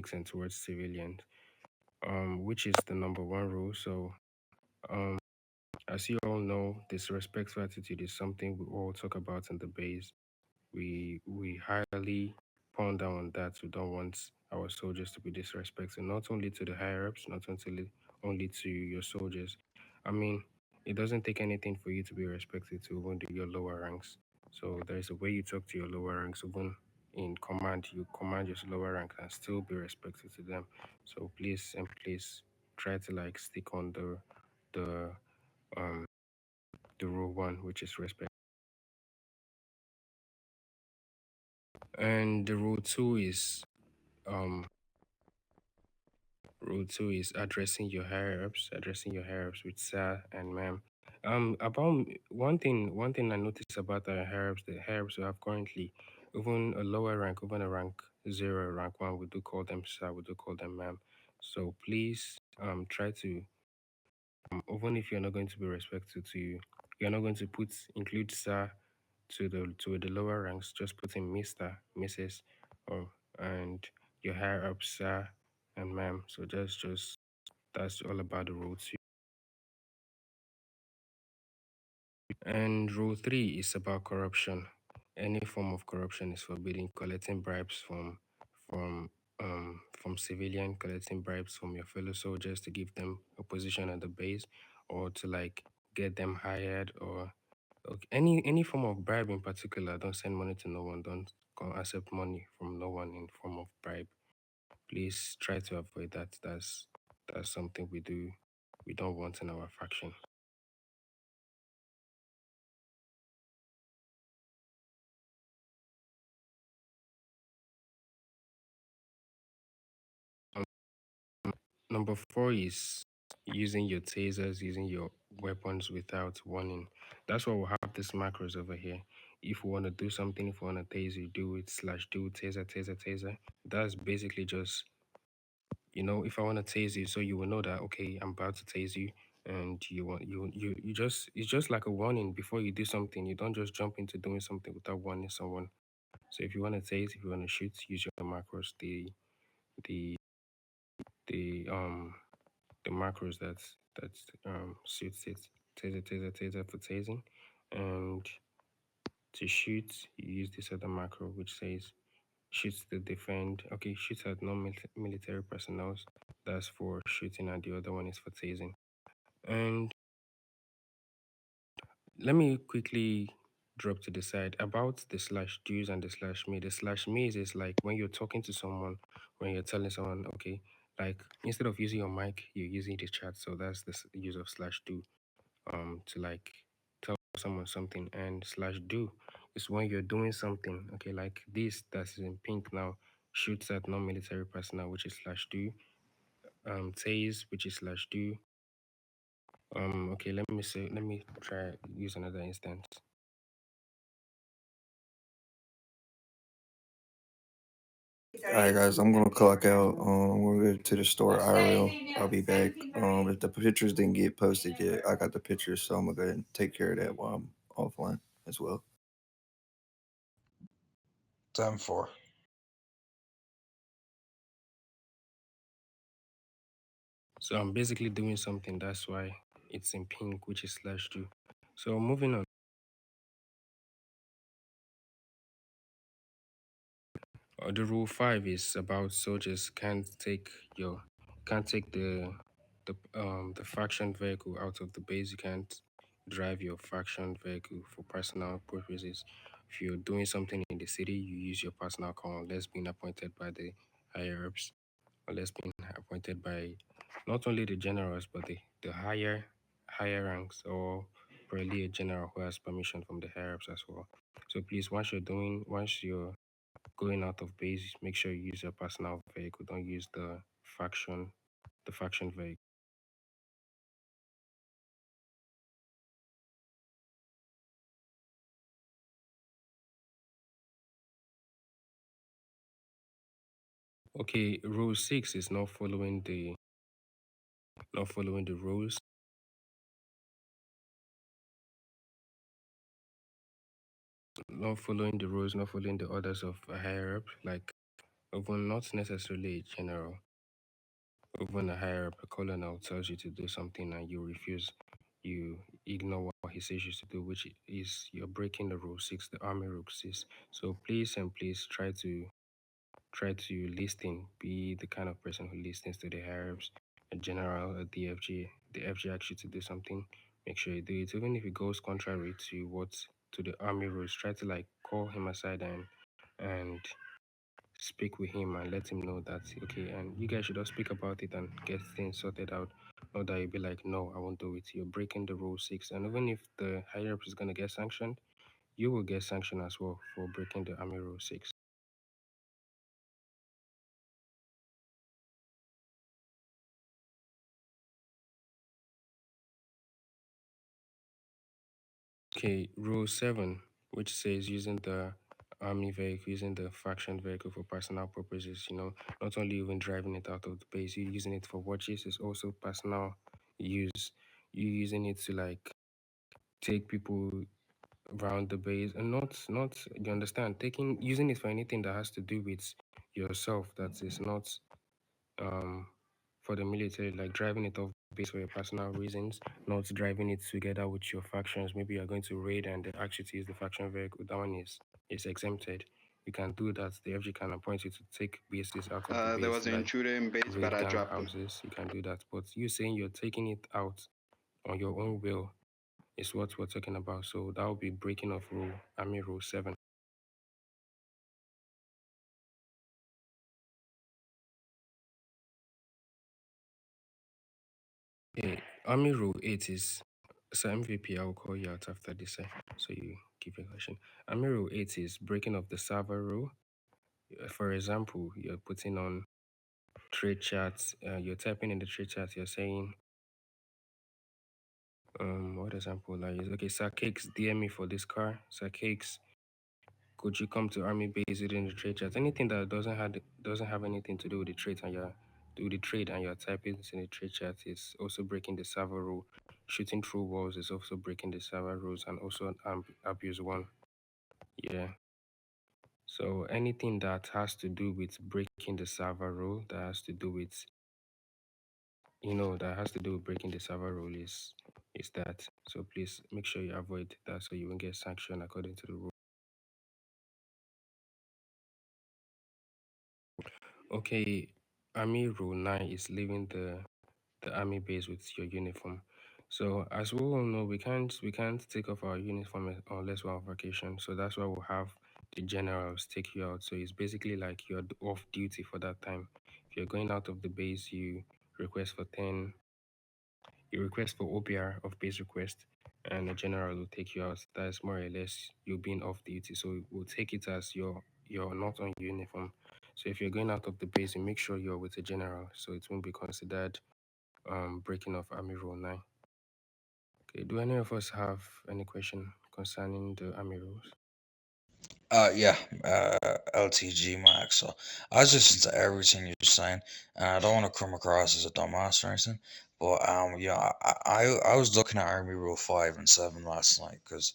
politics and towards civilians, which is the number one rule. So, um, as you all know, disrespectful attitude is something we all talk about in the base. We highly ponder on that. We don't want our soldiers to be disrespected, not only to the higher ups, not only to your soldiers. I mean, it doesn't take anything for you to be respected to even your lower ranks. So there is a way you talk to your lower ranks, even in command, you command your lower rank and still be respected to them. So please try to like stick on the um the rule one, which is respect. And the rule two is um Rule two is addressing your higher ups with sir and ma'am. About one thing I noticed about the higher ups we have currently, even a lower rank, even a rank zero, rank one, we do call them sir, we do call them ma'am. So please, try to, even if you're not going to be respectful to you, you're not going to include sir to the lower ranks. Just put in Mister, Mrs. or and your higher up sir and ma'am. So just that's all about the rule two. And rule three is about corruption. Any form of corruption is forbidden. Collecting bribes from civilian, collecting bribes from your fellow soldiers to give them a position at the base, or to like get them hired, or okay, any form of bribe in particular. Don't send money to no one. Don't accept money from no one in form of bribe. Please try to avoid that. That's something we don't want in our faction. Number four is using your tasers, using your weapons without warning. That's why we have this macros over here. If we want to do something, if we want to tase you, do it slash do taser, taser, taser. That's basically just, if I want to tase you, so you will know that okay, I'm about to tase you, and you just it's just like a warning before you do something. You don't just jump into doing something without warning someone. So if you want to tase, if you want to shoot, use your macros. The the the macros that suits it. Taser, taser, taser for tasing, and to shoot, you use this other macro which says shoot to defend. Okay, shoot at non-military personnel. That's for shooting, and the other one is for tasing. And let me quickly drop to the side about the slash do's and the slash me. The slash me is like when you're talking to someone, when you're telling someone, okay, like instead of using your mic, you're using the chat. So that's the use of slash do, to like tell someone something. And slash do is when you're doing something, okay, like this that's in pink now, shoots at non-military personnel, which is slash do, tase, which is slash do. Okay, let me try use another instance. All right, guys, I'm gonna clock out. We'll go to the store IRL. I'll be back. If the pictures didn't get posted yet, I got the pictures, so I'm gonna go ahead and take care of that while I'm offline as well. 10-4. So I'm basically doing something, that's why it's in pink, which is slash do. So moving on. The rule five is about soldiers can't take the faction vehicle out of the base. You can't drive your faction vehicle for personal purposes. If you're doing something in the city, you use your personal car unless being appointed by the higher ups, unless being appointed by not only the generals but the higher ranks, or probably a general who has permission from the higher ups as well. So please, once you're going out of base, make sure you use your personal vehicle. Don't use the faction vehicle. Okay, rule six is not following the rules, not following the rules, not following the orders of a higher up. Like even not necessarily a general, even a higher up, a colonel tells you to do something and you refuse, you ignore what he says you to do, which is you're breaking the rule six, the army rule six. So please and please try to listen. Be the kind of person who listens to the higher ups, a general, a DFG. The FG asks you to do something, make sure you do it, even if it goes contrary to what to the army rules. Try to like call him aside and speak with him and let him know that okay, and you guys should all speak about it and get things sorted out. Not that you'll be like, no, I won't do it. You're breaking the rule six, and even if the higher up is gonna get sanctioned, you will get sanctioned as well for breaking the army rule six. Okay, rule seven, which says using the army vehicle, using the faction vehicle for personal purposes. Not only even driving it out of the base, you using it for watches is also personal use. You using it to like take people around the base and not you understand taking using it for anything that has to do with yourself that is not um for the military, like driving it off base for your personal reasons, not driving it together with your factions. Maybe you're going to raid and they ask you to use the faction vehicle. That one is exempted. You can do that. The FG can appoint you to take bases out of the There base, was an like intruder in base, but raid I gang dropped him. houses. You can do that. But you saying you're taking it out on your own will is what we're talking about. So that will be breaking of rule, Army Rule 7. Okay, Army Rule 8 is, so MVP, I will call you out after this, so you give your question. Army Rule 8 is breaking of the server rule. For example, you're putting on trade chats, you're typing in the trade chat, you're saying, what example I use? Okay, Sir Cakes, DM me for this car. Sir Cakes, could you come to army base within the trade chat? Anything that doesn't have anything to do with the trade and you're do the trade and you're typing this in the trade chat is also breaking the server rule. Shooting through walls is also breaking the server rules and also an abuse one. Yeah. So anything that has to do with breaking the server rule, that has to do with that has to do with breaking the server rule is that. So please make sure you avoid that so you won't get sanctioned according to the rule. Okay, Army Rule 9 is leaving the army base with your uniform. So as we all know, we can't take off our uniform unless we're on vacation. So that's why we'll have the generals take you out. So it's basically like you're off duty for that time. If you're going out of the base, request for 10, you request for OPR of base request, and the general will take you out. That's more or less you being off duty. So we'll take it as you're not on uniform. So if you're going out of the base, you make sure you're with a general, so it won't be considered breaking of Army Rule 9. Okay, do any of us have any question concerning the Army rules? Yeah, LTG Max. So I was listening to everything you're saying, and I don't want to come across as a dumbass or anything, but I was looking at Army Rule 5 and 7 last night because,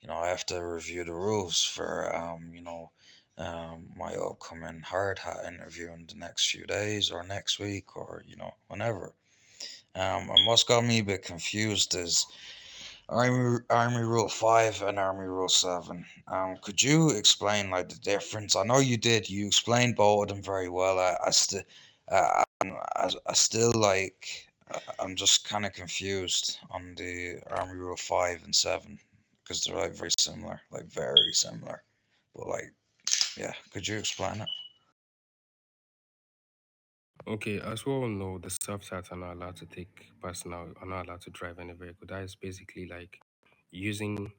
I have to review the rules for my upcoming hard hat interview in the next few days or next week or whenever. And what's got me a bit confused is Army Rule 5 and Army Rule 7. Could you explain like the difference? I know you did. You explained both of them very well. I still like. I'm just kind of confused on the Army Rule 5 and 7 because they're like very similar, like very similar. But like, yeah, could you explain it? Okay, as we all know, the soft hats are not allowed to take personal, are not allowed to drive any vehicle. That is basically like using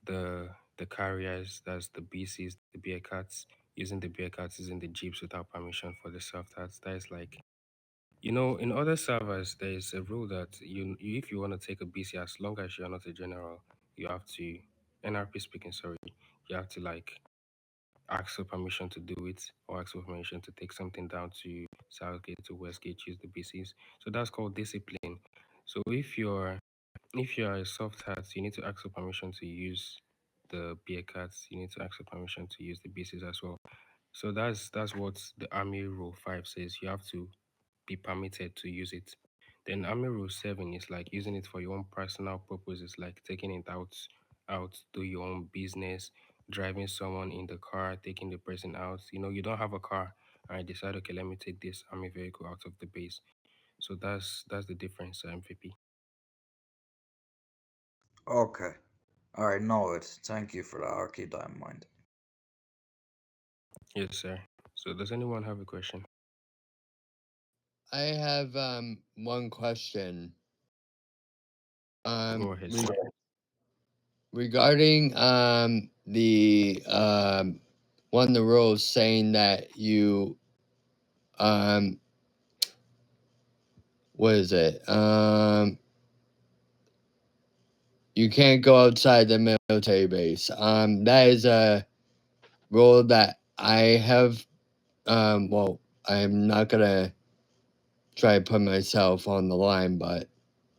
the carriers, that's the BCs, the beer cats, using the beer cats, using the jeeps without permission for the soft hats. That is like in other servers, there is a rule that if you want to take a BC, as long as you're not a general, you have to, NRP speaking, sorry, you have to like ask for permission to do it or ask for permission to take something down to Southgate to Westgate, use the BCs. So that's called discipline. So if you're a soft hat, you need to ask for permission to use the beer cards. You need to ask for permission to use the BCs as well. So that's what the Army Rule 5 says. You have to be permitted to use it. Then Army Rule 7 is like using it for your own personal purposes, like taking it out, do your own business, driving someone in the car, taking the person out. You don't have a car and I decide, okay, let me take this army vehicle out of the base. So that's the difference, MVP. Okay. All right, no, it. Thank you for that. I'll keep that in mind. Yes, sir. So does anyone have a question? I have one question. Go Um, ahead, re- sir. regarding the one of the rules saying that you um what is it you can't go outside the military base. That is a rule that I have. Well, I'm not gonna try to put myself on the line, but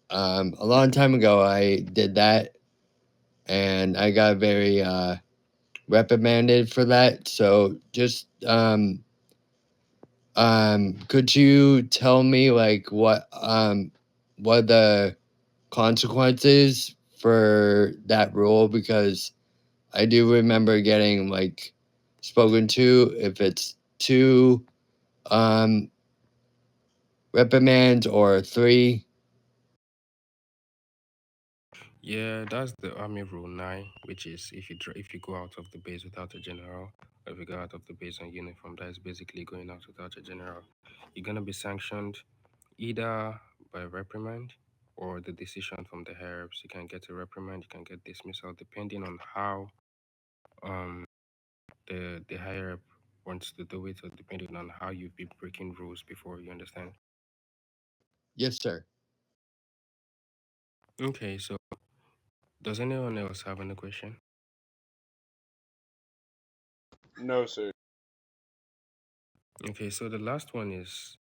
a long time ago I did that, and I got very reprimanded for that. So just could you tell me like what the consequences for that rule? Because I do remember getting like spoken to if it's two um reprimands or three. Yeah, that's the Army Rule 9, which is if you go out of the base without a general, or if you go out of the base on uniform, that is basically going out without a general. You're gonna be sanctioned either by reprimand or the decision from the higher ups. You can get a reprimand, you can get dismissal, depending on how um the higher up wants to do it, or depending on how you've been breaking rules before. You understand? Yes, sir. Okay, so does anyone else have any question? No, sir. Okay, so the last one is,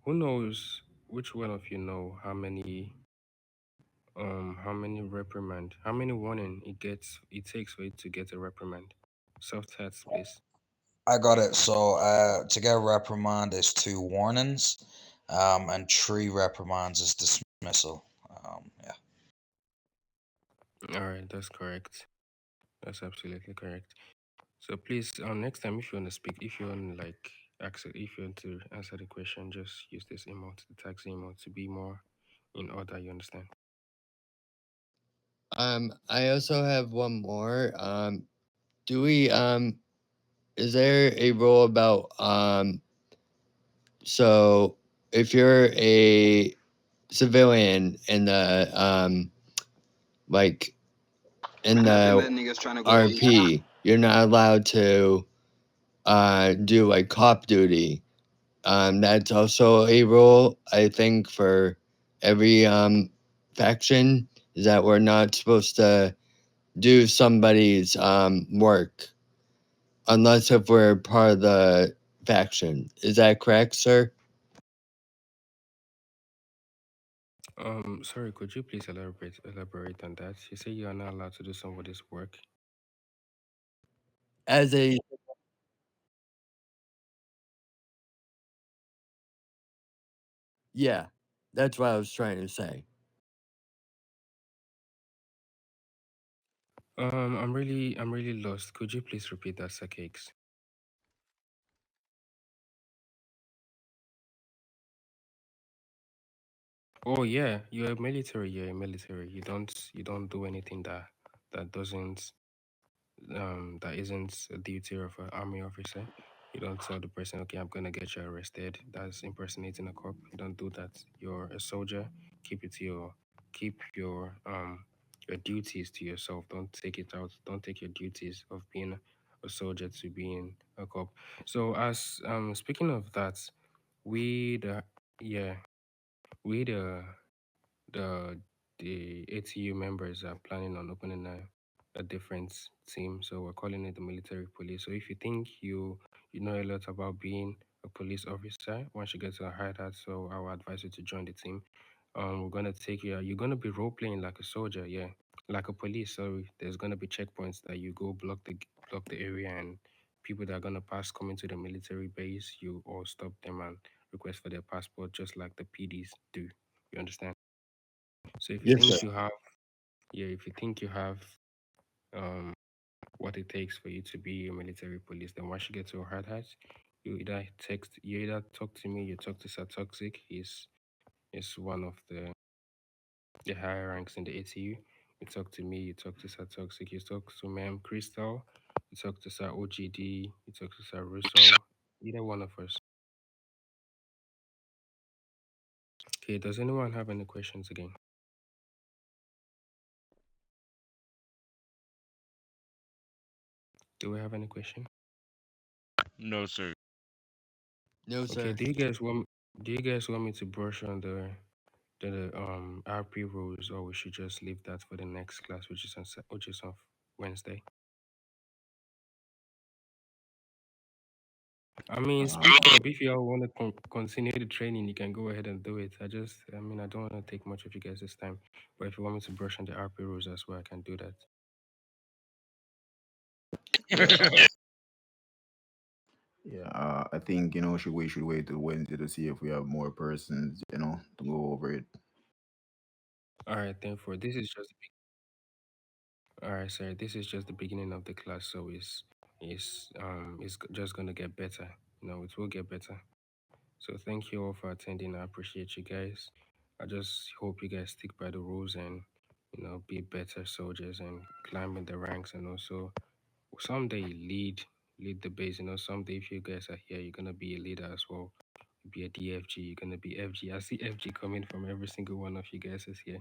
who knows, which one of you know how many warning it takes for it to get a reprimand? Soft hats, please. I got it. So, to get a reprimand is two warnings, and three reprimands is dismissal. Yeah. All right, that's correct. That's absolutely correct. So please, next time if you want to speak, if you want to like if you want to answer the question, just use this emote, the tax emote, to be more in order. You understand? I also have one more. Do we is there a rule about so if you're a civilian in the like in the RP, you're not allowed to do like cop duty. That's also a rule I think for every faction, is that we're not supposed to do somebody's work unless if we're part of the faction. Is that correct, sir? Sorry, could you please elaborate on that? You say you are not allowed to do somebody's work. As a Yeah, that's what I was trying to say. I'm really lost. Could you please repeat that, Sakix? Oh yeah, you're a military. You're a military. You don't do anything that isn't a duty of an army officer. You don't tell the person, okay, I'm gonna get you arrested. That's impersonating a cop. You don't do that. You're a soldier. Keep your duties to yourself. Don't take it out. Don't take your duties of being a soldier to being a cop. So as speaking of that, we the yeah we the the ATU members are planning on opening a different team. So we're calling it the military police. So if you think you know a lot about being a police officer, once you get to a higher that, so I would advise you to join the team. We're gonna take you. You're gonna be role playing like a soldier, yeah, like a police. So there's gonna be checkpoints that you go block the area, and people that are gonna pass coming to the military base, you all stop them and request for their passport, just like the PDs do. You understand? So if you Yes, sir. think you have, yeah, if you think you have um what it takes for you to be a military police, then once you get to a hard hat, you either talk to me, you talk to Sir Toxic. He's one of the higher ranks in the ATU. You talk to me, you talk to Sir Toxic, you talk to Ma'am Crystal, you talk to Sir OGD, you talk to Sir Russo, either one of us. Okay, does anyone have any questions again? Do we have any question? No, sir. No, Okay, sir. do you guys want me to brush on the RP rules, or we should just leave that for the next class, which is on Wednesday? I mean, Uh, speak up. If you all want to continue the training, you can go ahead and do it. I mean, I don't want to take much of you guys' time. But if you want me to brush on the RP rules as well, I can do that. yeah, yeah. I think should wait till Wednesday to see if we have more persons, to go over it. All right, then for this is just all right, sir. This is just the beginning of the class, so just gonna get better. It will get better. So thank you all for attending. I appreciate you guys. I just hope you guys stick by the rules and be better soldiers and climb in the ranks, and also someday lead the base. Someday if you guys are here, you're gonna be a leader as well. Be a DFG, you're gonna be FG. I see FG coming from every single one of you guys is here.